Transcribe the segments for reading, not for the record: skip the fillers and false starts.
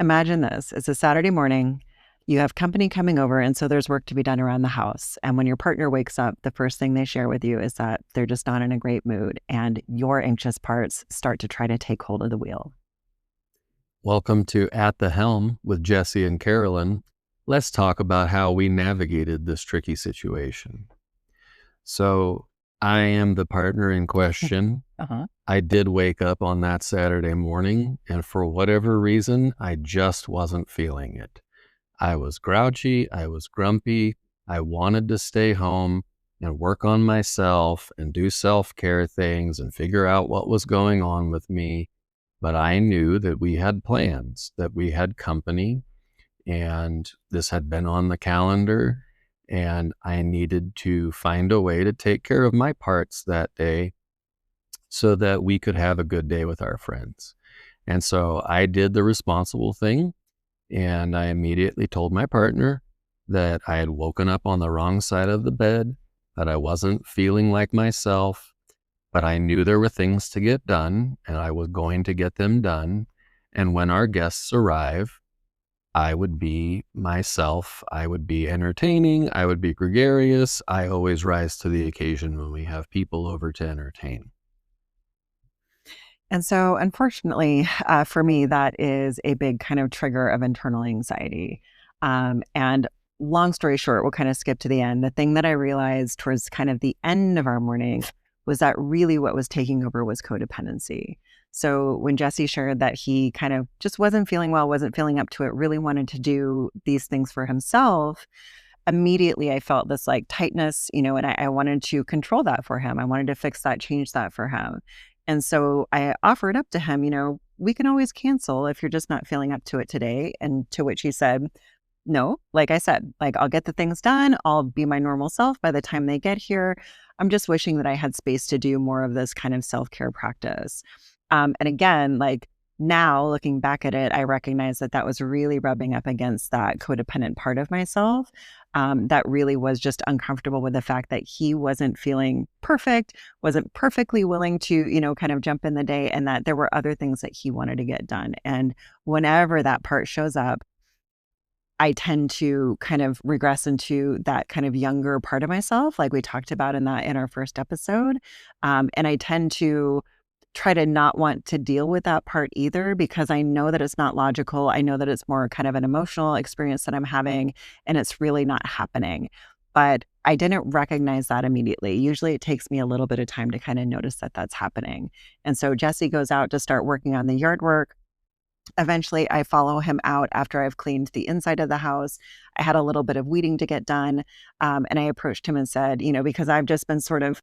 Imagine this. It's a Saturday morning. You have company coming over, and so there's work to be done around the house. And when your partner wakes up, the first thing they share with you is that they're just not in a great mood, and your anxious parts start to try to take hold of the wheel. Welcome to At The Helm with Jessie and Karelin. Let's talk about how we navigated this tricky situation. So, I am the partner in question. I did wake up on that Saturday morning, and for whatever reason, I just wasn't feeling it. I was grouchy, I was grumpy, I wanted to stay home and work on myself and do self-care things and figure out what was going on with me. But I knew that we had plans, that we had company, and this had been on the calendar, and I needed to find a way to take care of my parts that day so that we could have a good day with our friends. And so I did the responsible thing, and I immediately told my partner that I had woken up on the wrong side of the bed, that I wasn't feeling like myself, but I knew there were things to get done, and I was going to get them done. And when our guests arrive, I would be myself. I would be entertaining. I would be gregarious. I always rise to the occasion when we have people over to entertain. And so, unfortunately, for me, that is a big kind of trigger of internal anxiety. And long story short, we'll kind of skip to the end. The thing that I realized towards kind of the end of our morning was that really what was taking over was codependency. So when Jessie shared that he kind of just wasn't feeling well, wasn't feeling up to it, really wanted to do these things for himself, immediately I felt this like tightness, and I wanted to control that for him. I wanted to fix that, change that for him. And so I offered up to him, we can always cancel if you're just not feeling up to it today. And to which he said, no, like I said, like I'll get the things done. I'll be my normal self by the time they get here. I'm just wishing that I had space to do more of this kind of self-care practice. And again, like now looking back at it, I recognize that that was really rubbing up against that codependent part of myself that really was just uncomfortable with the fact that he wasn't feeling perfect, wasn't perfectly willing to, kind of jump in the day, and that there were other things that he wanted to get done. And whenever that part shows up, I tend to kind of regress into that kind of younger part of myself, like we talked about in our first episode. And I tend to try to not want to deal with that part either, because I know that it's not logical. I know that it's more kind of an emotional experience that I'm having, and it's really not happening. But I didn't recognize that immediately. Usually it takes me a little bit of time to kind of notice that that's happening. And so Jessie goes out to start working on the yard work. Eventually, I follow him out after I've cleaned the inside of the house. I had a little bit of weeding to get done. And I approached him and said, because I've just been sort of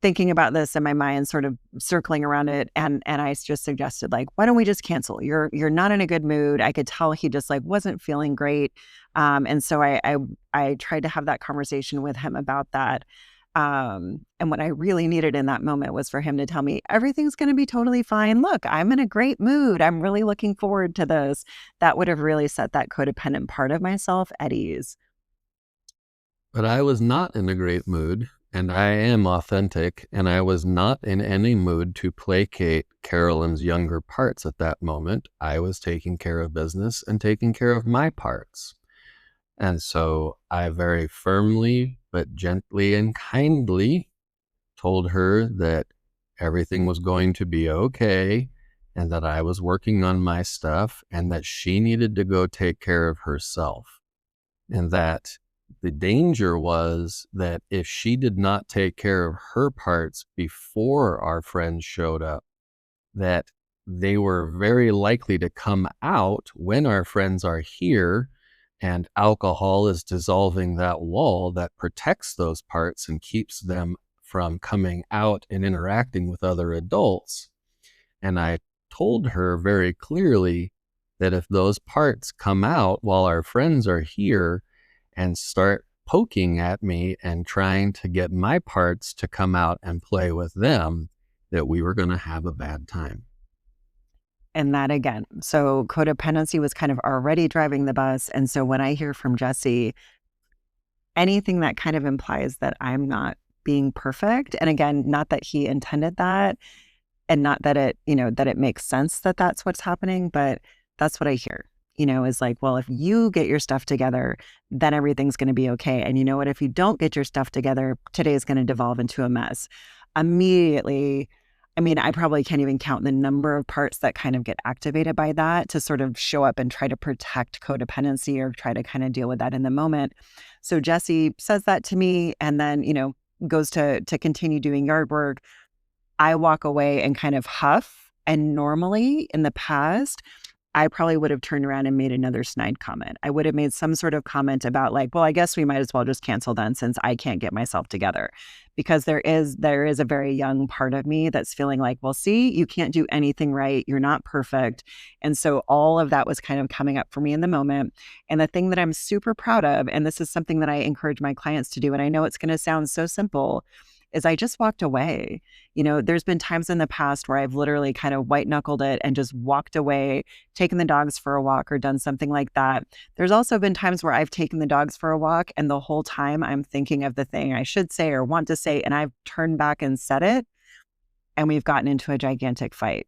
thinking about this in my mind, sort of circling around it. And I just suggested, like, why don't we just cancel? You're not in a good mood. I could tell he just like wasn't feeling great. And so I tried to have that conversation with him about that. And what I really needed in that moment was for him to tell me everything's going to be totally fine. Look, I'm in a great mood. I'm really looking forward to this. That would have really set that codependent part of myself at ease. But I was not in a great mood, and I am authentic, and I was not in any mood to placate Karelin's younger parts at that moment. I was taking care of business and taking care of my parts. And so I very firmly, but gently and kindly told her that everything was going to be okay, and that I was working on my stuff, and that she needed to go take care of herself. And that the danger was that if she did not take care of her parts before our friends showed up, that they were very likely to come out when our friends are here, and alcohol is dissolving that wall that protects those parts and keeps them from coming out and interacting with other adults. And I told her very clearly that if those parts come out while our friends are here and start poking at me and trying to get my parts to come out and play with them, that we were going to have a bad time. And that again, so codependency was kind of already driving the bus. And so when I hear from Jessie, anything that kind of implies that I'm not being perfect, and again, not that he intended that, and not that it, that it makes sense that that's what's happening, but that's what I hear. is like, well, if you get your stuff together, then everything's going to be okay. And you know what? If you don't get your stuff together, today is going to devolve into a mess. Immediately, I mean, I probably can't even count the number of parts that kind of get activated by that to sort of show up and try to protect codependency or try to kind of deal with that in the moment. So Jessie says that to me and then, goes to continue doing yard work. I walk away and kind of huff. And normally in the past, I probably would have turned around and made another snide comment. I would have made some sort of comment about like, well, I guess we might as well just cancel then since I can't get myself together. Because there is a very young part of me that's feeling like, well, see, you can't do anything right. You're not perfect. And so all of that was kind of coming up for me in the moment. And the thing that I'm super proud of, and this is something that I encourage my clients to do, and I know it's going to sound so simple, is I just walked away. There's been times in the past where I've literally kind of white knuckled it and just walked away, taken the dogs for a walk or done something like that. There's also been times where I've taken the dogs for a walk and the whole time I'm thinking of the thing I should say or want to say, and I've turned back and said it, and we've gotten into a gigantic fight.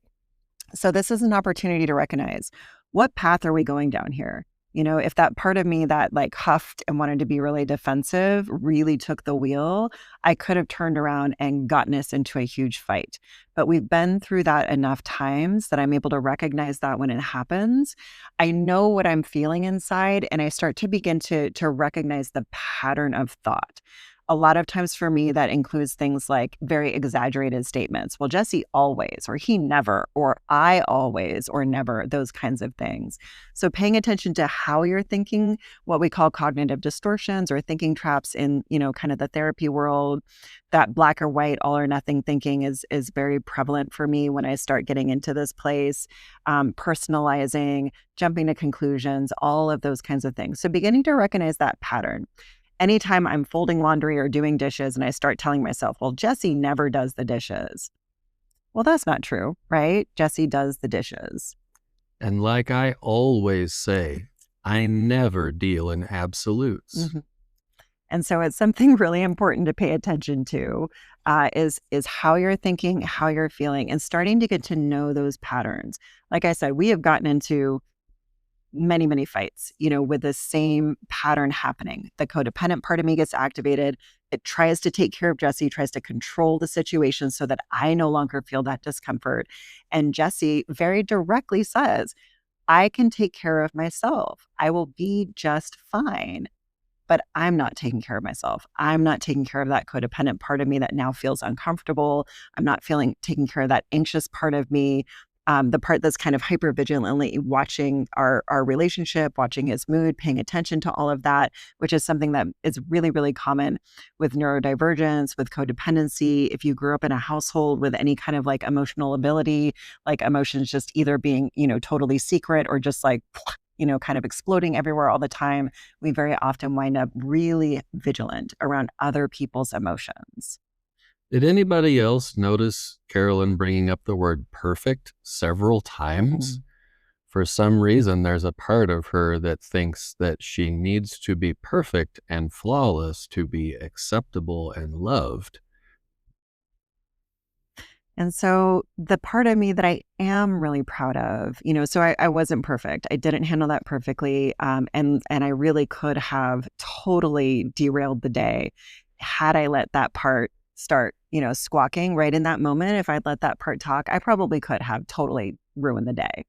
So this is an opportunity to recognize, what path are we going down here? If that part of me that like huffed and wanted to be really defensive really took the wheel, I could have turned around and gotten us into a huge fight. But we've been through that enough times that I'm able to recognize that when it happens. I know what I'm feeling inside, and I start to begin to recognize the pattern of thought. A lot of times for me, that includes things like very exaggerated statements. Well, Jessie always, or he never, or I always, or never, those kinds of things. So paying attention to how you're thinking, what we call cognitive distortions or thinking traps in, kind of the therapy world, that black or white, all or nothing thinking is very prevalent for me when I start getting into this place, personalizing, jumping to conclusions, all of those kinds of things. So beginning to recognize that pattern. Anytime I'm folding laundry or doing dishes and I start telling myself, well, Jessie never does the dishes. Well, that's not true, right? Jessie does the dishes. And like I always say, I never deal in absolutes. Mm-hmm. And so it's something really important to pay attention to, is how you're thinking, how you're feeling, and starting to get to know those patterns. Like I said, we have gotten into many, many fights, with the same pattern happening. The codependent part of me gets activated. It tries to take care of Jessie, tries to control the situation so that I no longer feel that discomfort. And Jessie very directly says, I can take care of myself. I will be just fine. But I'm not taking care of myself. I'm not taking care of that codependent part of me that now feels uncomfortable. I'm not taking care of that anxious part of me. The part that's kind of hyper vigilantly watching our relationship, watching his mood, paying attention to all of that, which is something that is really, really common with neurodivergence, with codependency. If you grew up in a household with any kind of like emotional ability, like emotions just either being, totally secret or just like, kind of exploding everywhere all the time, we very often wind up really vigilant around other people's emotions. Did anybody else notice Karelin bringing up the word perfect several times? Mm-hmm. For some reason, there's a part of her that thinks that she needs to be perfect and flawless to be acceptable and loved. And so the part of me that I am really proud of, so I wasn't perfect. I didn't handle that perfectly. And I really could have totally derailed the day had I let that part start, squawking right in that moment. If I'd let that part talk, I probably could have totally ruined the day. And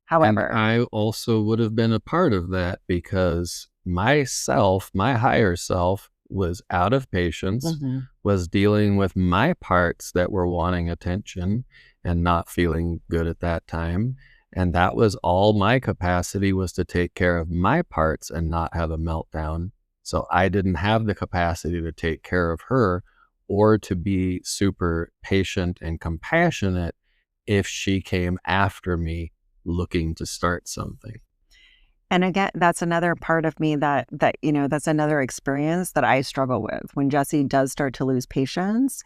However, I also would have been a part of that because myself, my higher self, was out of patience, mm-hmm. was dealing with my parts that were wanting attention and not feeling good at that time. And that was all my capacity, was to take care of my parts and not have a meltdown. So I didn't have the capacity to take care of her or to be super patient and compassionate if she came after me looking to start something. And again, that's another part of me that's another experience that I struggle with. When Jessie does start to lose patience,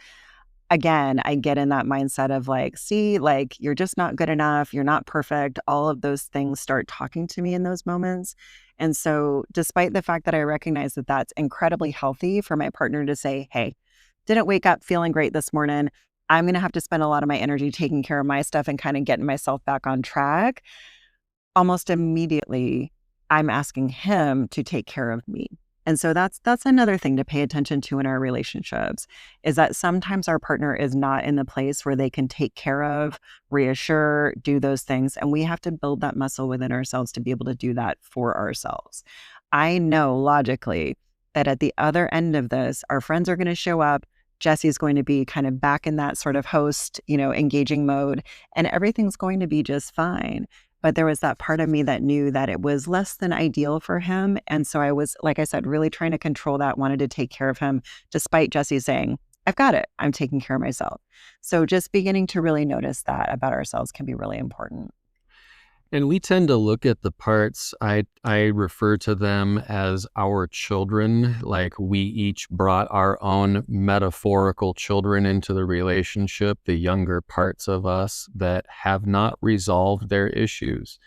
again, I get in that mindset of like, see, like, you're just not good enough. You're not perfect. All of those things start talking to me in those moments. And so despite the fact that I recognize that that's incredibly healthy for my partner to say, hey, didn't wake up feeling great this morning. I'm going to have to spend a lot of my energy taking care of my stuff and kind of getting myself back on track. almost immediately I'm asking him to take care of me. And so that's another thing to pay attention to in our relationships, is that sometimes our partner is not in the place where they can take care of, reassure, do those things. And we have to build that muscle within ourselves to be able to do that for ourselves. I know logically that at the other end of this, our friends are going to show up. Jessie's going to be kind of back in that sort of host, engaging mode, and everything's going to be just fine. But there was that part of me that knew that it was less than ideal for him. And so I was, like I said, really trying to control that, wanted to take care of him, despite Jessie saying, I've got it. I'm taking care of myself. So just beginning to really notice that about ourselves can be really important. And we tend to look at the parts, I refer to them as our children, like we each brought our own metaphorical children into the relationship, the younger parts of us that have not resolved their issues,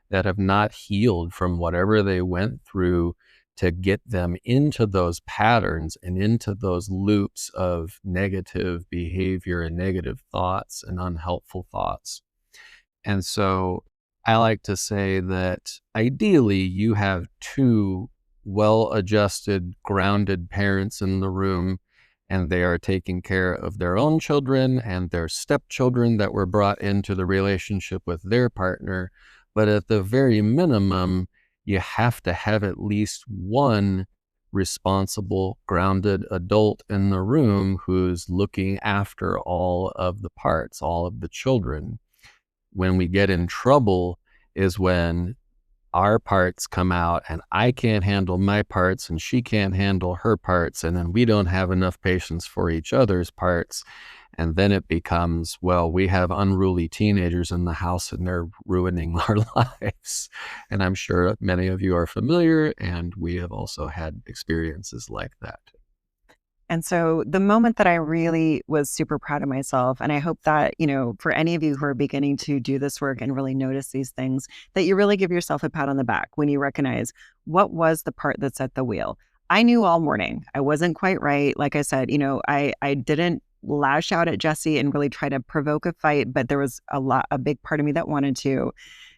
that have not healed from whatever they went through to get them into those patterns and into those loops of negative behavior and negative thoughts and unhelpful thoughts. And so I like to say that ideally you have two well-adjusted, grounded parents in the room, and they are taking care of their own children and their stepchildren that were brought into the relationship with their partner. But at the very minimum, you have to have at least one responsible, grounded adult in the room who's looking after all of the parts, all of the children. When we get in trouble is when our parts come out and I can't handle my parts and she can't handle her parts. And then we don't have enough patience for each other's parts. And then it becomes, well, we have unruly teenagers in the house and they're ruining our lives. And I'm sure many of you are familiar, and we have also had experiences like that. And so the moment that I really was super proud of myself, and I hope that, for any of you who are beginning to do this work and really notice these things, that you really give yourself a pat on the back when you recognize what was the part that's at the wheel. I knew all morning I wasn't quite right. Like I said, I didn't lash out at Jessie and really try to provoke a fight, but there was a big part of me that wanted to.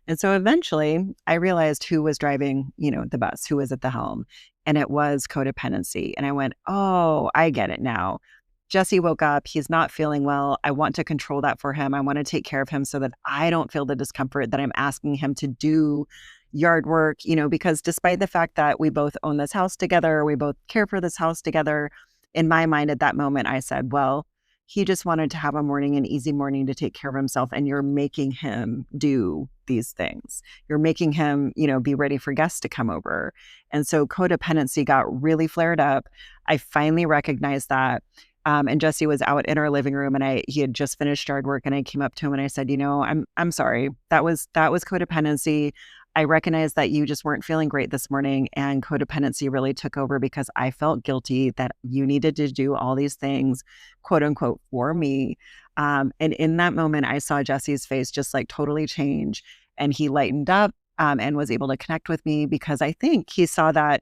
And so eventually I realized who was driving, the bus, who was at the helm. And it was codependency. And I went, oh, I get it now. Jessie woke up. He's not feeling well. I want to control that for him. I want to take care of him so that I don't feel the discomfort that I'm asking him to do yard work, because despite the fact that we both own this house together, we both care for this house together, in my mind at that moment, I said, well, he just wanted to have an easy morning to take care of himself. And you're making him do these things. You're making him, be ready for guests to come over. And so codependency got really flared up. I finally recognized that. And Jessie was out in our living room, and he had just finished yard work, and I came up to him and I said, I'm sorry. That was codependency. I recognize that you just weren't feeling great this morning, and codependency really took over because I felt guilty that you needed to do all these things, quote unquote, for me. And in that moment, I saw Jessie's face just like totally change, and he lightened up and was able to connect with me because I think he saw that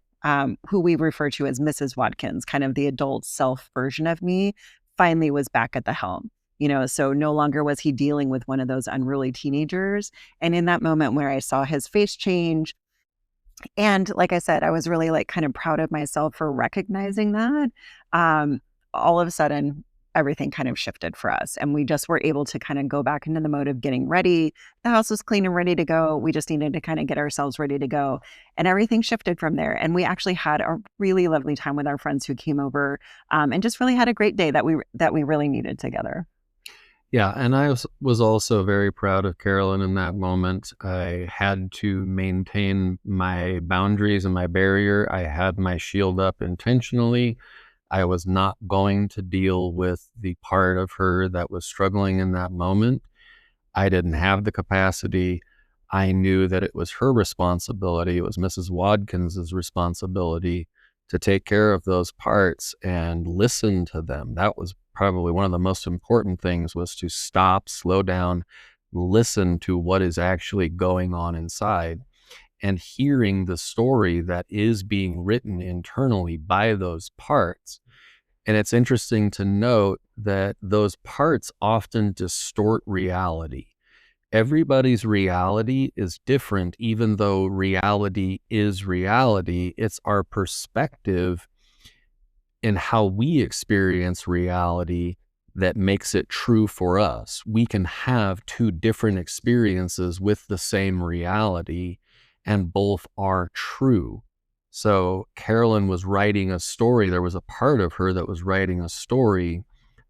who we refer to as Mrs. Wadkins, kind of the adult self version of me, finally was back at the helm. So no longer was he dealing with one of those unruly teenagers. And in that moment where I saw his face change, and like I said, I was really like kind of proud of myself for recognizing that. All of a sudden, everything kind of shifted for us. And we just were able to kind of go back into the mode of getting ready. The house was clean and ready to go. We just needed to kind of get ourselves ready to go. And everything shifted from there. And we actually had a really lovely time with our friends who came over, and just really had a great day that we really needed together. Yeah, and I was also very proud of Karelin in that moment. I had to maintain my boundaries and my barrier. I had my shield up intentionally. I was not going to deal with the part of her that was struggling in that moment. I didn't have the capacity. I knew that it was her responsibility. It was Mrs. Wadkins's responsibility to take care of those parts and listen to them. That was probably one of the most important things, was to stop, slow down, listen to what is actually going on inside, and hearing the story that is being written internally by those parts. And it's interesting to note that those parts often distort reality. everybody's reality is different, even though reality is reality. It's our perspective and how we experience reality that makes it true for us. We can have two different experiences with the same reality, and both are true. So Karelin was writing a story. There was a part of her that was writing a story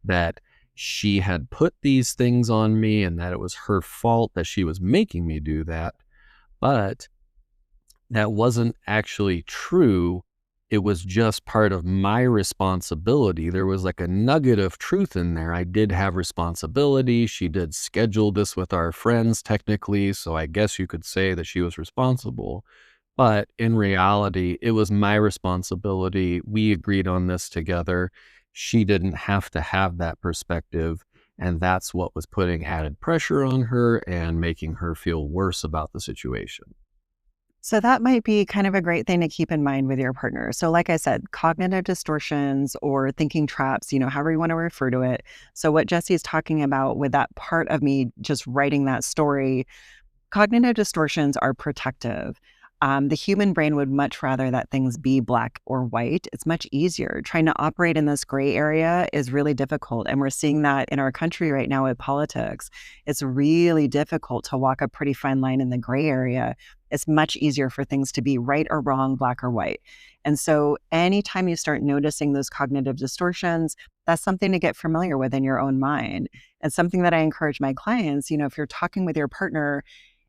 that she had put these things on me and that it was her fault that she was making me do that. But that wasn't actually true. It was just part of my responsibility. There was like a nugget of truth in there. I did have responsibility. She did schedule this with our friends technically, so I guess you could say that she was responsible. But in reality, it was my responsibility. We agreed on this together. She didn't have to have that perspective, and that's what was putting added pressure on her and making her feel worse about the situation. So that might be kind of a great thing to keep in mind with your partner. So like I said, cognitive distortions or thinking traps, however you want to refer to it. So what Jesse's talking about with that part of me just writing that story, cognitive distortions are protective. The human brain would much rather that things be black or white. It's much easier. Trying to operate in this gray area is really difficult. And we're seeing that in our country right now with politics. It's really difficult to walk a pretty fine line in the gray area. It's much easier for things to be right or wrong, black or white. And so anytime you start noticing those cognitive distortions, that's something to get familiar with in your own mind. And something that I encourage my clients, if you're talking with your partner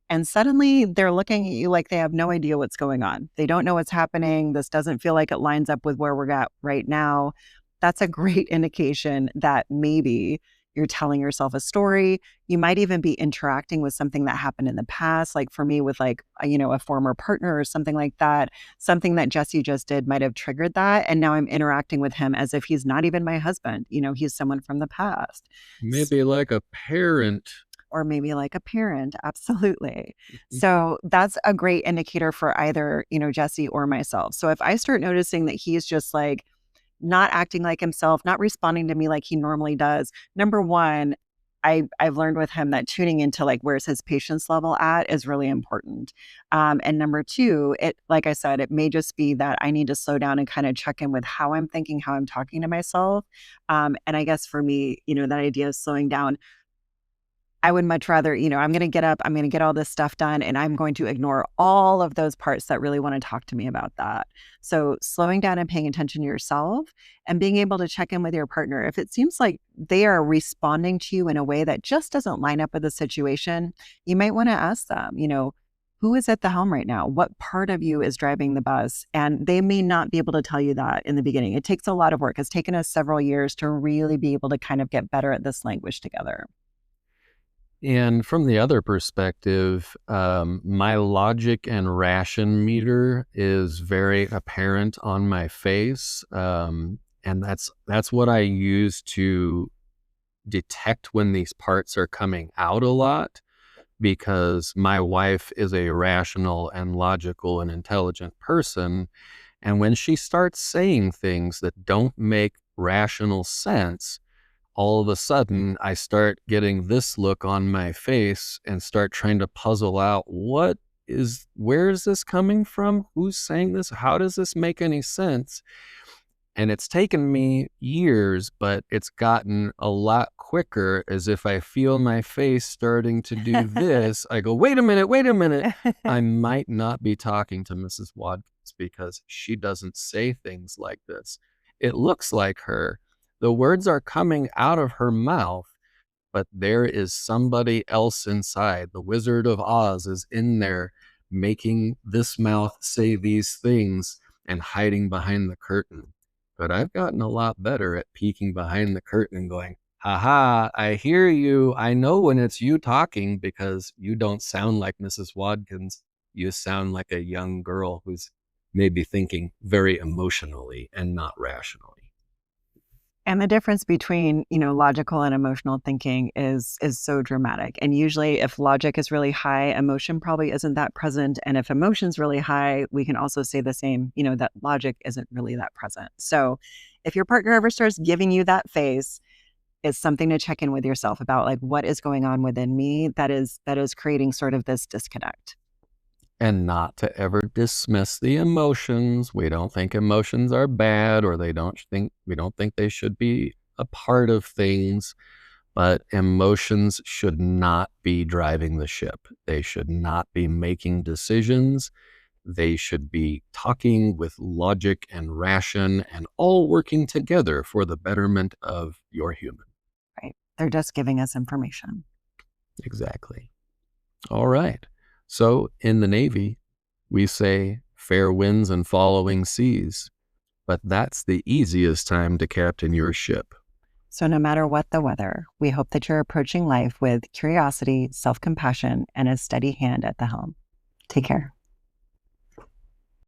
and suddenly they're looking at you like they have no idea what's going on. They don't know what's happening. This doesn't feel like it lines up with where we're at right now. That's a great indication that maybe you're telling yourself a story. You might even be interacting with something that happened in the past. Like for me with a former partner or something like that, something that Jesse just did might have triggered that. And now I'm interacting with him as if he's not even my husband. He's someone from the past. Maybe like a parent. Or maybe like a parent. Absolutely. So that's a great indicator for either, Jesse or myself. So if I start noticing that he's just like not acting like himself, not responding to me like he normally does, number one, I've learned with him that tuning into like where's his patience level at is really important. And number two, like I said, it may just be that I need to slow down and kind of check in with how I'm thinking, how I'm talking to myself. And I guess for me, that idea of slowing down, I would much rather, I'm going to get up, I'm going to get all this stuff done, and I'm going to ignore all of those parts that really want to talk to me about that. So slowing down and paying attention to yourself and being able to check in with your partner. If it seems like they are responding to you in a way that just doesn't line up with the situation, you might want to ask them, who is at the helm right now? What part of you is driving the bus? And they may not be able to tell you that in the beginning. It takes a lot of work. It's taken us several years to really be able to kind of get better at this language together. And from the other perspective, my logic and ration meter is very apparent on my face. And that's what I use to detect when these parts are coming out a lot, because my wife is a rational and logical and intelligent person. And when she starts saying things that don't make rational sense, all of a sudden I start getting this look on my face and start trying to puzzle out where is this coming from? Who's saying this? How does this make any sense? And it's taken me years, but it's gotten a lot quicker. As if I feel my face starting to do this, I go, wait a minute. I might not be talking to Mrs. Wadkins because she doesn't say things like this. It looks like her. The words are coming out of her mouth, but there is somebody else inside. The Wizard of Oz is in there making this mouth say these things and hiding behind the curtain. But I've gotten a lot better at peeking behind the curtain and going, haha, I hear you. I know when it's you talking because you don't sound like Mrs. Wadkins. You sound like a young girl who's maybe thinking very emotionally and not rationally. And the difference between, logical and emotional thinking is so dramatic. And usually if logic is really high, emotion probably isn't that present. And if emotion's really high, we can also say the same, that logic isn't really that present. So if your partner ever starts giving you that face, It's something to check in with yourself about, like, what is going on within me that is creating sort of this disconnect. And not to ever dismiss the emotions. We don't think emotions are bad, or we don't think they should be a part of things, but emotions should not be driving the ship. They should not be making decisions. They should be talking with logic and ration and all working together for the betterment of your human. Right. They're just giving us information. Exactly. All right. So in the Navy, we say fair winds and following seas, but that's the easiest time to captain your ship. So no matter what the weather, we hope that you're approaching life with curiosity, self-compassion, and a steady hand at the helm. Take care.